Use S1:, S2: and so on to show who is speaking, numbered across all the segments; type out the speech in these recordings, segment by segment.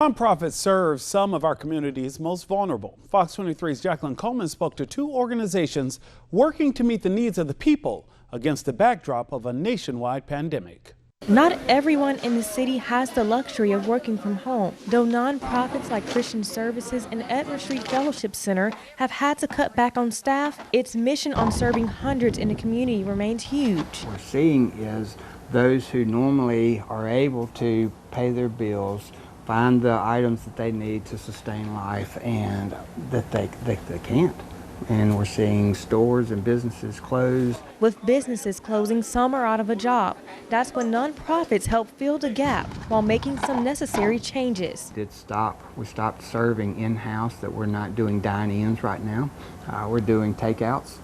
S1: Nonprofits serve some of our community's most vulnerable. Fox 23's Jaclyn Coleman spoke to two organizations working to meet the needs of the people against the backdrop of a nationwide pandemic.
S2: Not everyone in the city has the luxury of working from home, though nonprofits like Christian Services and Edward Street Fellowship Center have had to cut back on staff. Its mission on serving hundreds in the community remains huge.
S3: What we're seeing is those who normally are able to pay their bills, find the items that they need to sustain life, and that they can't. And we're seeing stores and businesses close.
S2: With businesses closing, some are out of a job. That's when nonprofits help fill the gap while making some necessary changes.
S3: We stopped serving in-house, that we're not doing dine-ins right now. We're doing takeouts.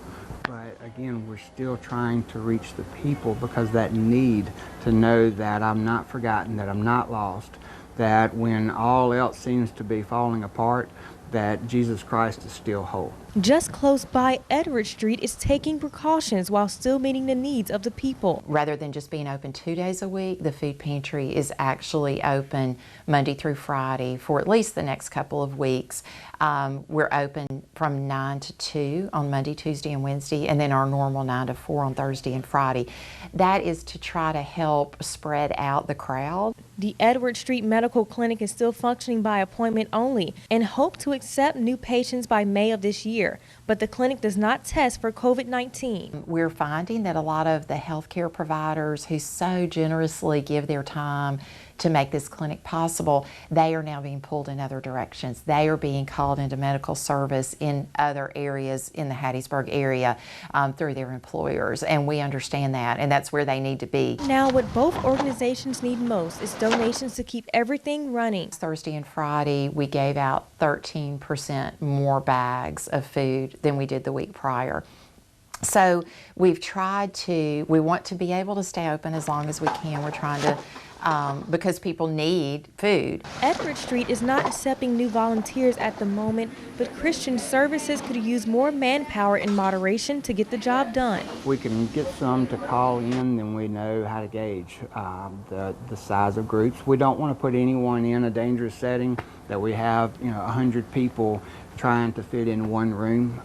S3: But again, we're still trying to reach the people because that need to know that I'm not forgotten, that I'm not lost, that when all else seems to be falling apart, that Jesus Christ is still whole.
S2: Just close by, Edward Street is taking precautions while still meeting the needs of the people.
S4: Rather than just being open 2 days a week, the food pantry is actually open Monday through Friday for at least the next couple of weeks. We're open from 9 to 2 on Monday, Tuesday, and Wednesday, and then our normal 9 to 4 on Thursday and Friday. That is to try to help spread out the crowd.
S2: The Edward Street Medical Clinic is still functioning by appointment only and hope to accept new patients by May of this year. But the clinic does not test for COVID-19.
S4: We're finding that a lot of the healthcare providers who so generously give their time to make this clinic possible, they are now being pulled in other directions. They are being called into medical service in other areas in the Hattiesburg area through their employers, and we understand that, and that's where they need to be.
S2: Now, what both organizations need most is donations to keep everything running.
S4: Thursday and Friday, we gave out 13% more bags of food than we did the week prior. So we want to be able to stay open as long as we can. We're trying to, because people need food.
S2: Edward Street is not accepting new volunteers at the moment, but Christian Services could use more manpower in moderation to get the job done.
S3: If we can get some to call in, then we know how to gauge the size of groups. We don't want to put anyone in a dangerous setting that we have 100 people trying to fit in one room,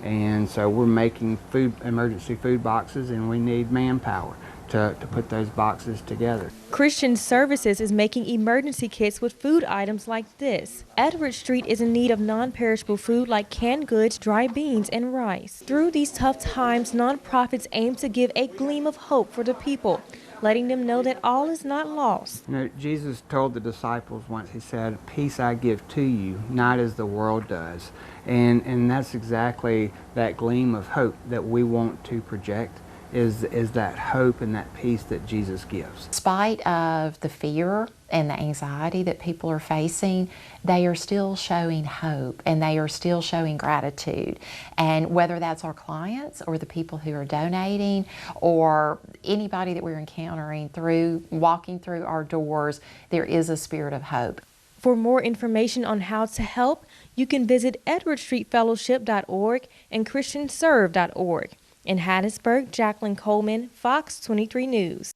S3: and so we're making emergency food boxes, and we need manpower to put those boxes together.
S2: Christian Services is making emergency kits with food items like this. Edward Street is in need of non-perishable food like canned goods, dry beans, and rice. Through these tough times, nonprofits aim to give a gleam of hope for the people, letting them know that all is not lost.
S3: Jesus told the disciples once, he said, "Peace I give to you, not as the world does." And that's exactly that gleam of hope that we want to project, is that hope and that peace that Jesus gives.
S4: In spite of the fear and the anxiety that people are facing, they are still showing hope and they are still showing gratitude. And whether that's our clients or the people who are donating or anybody that we're encountering walking through our doors, there is a spirit of hope.
S2: For more information on how to help, you can visit edwardstreetfellowship.org and christianserve.org. In Hattiesburg, Jaclyn Coleman, Fox 23 News.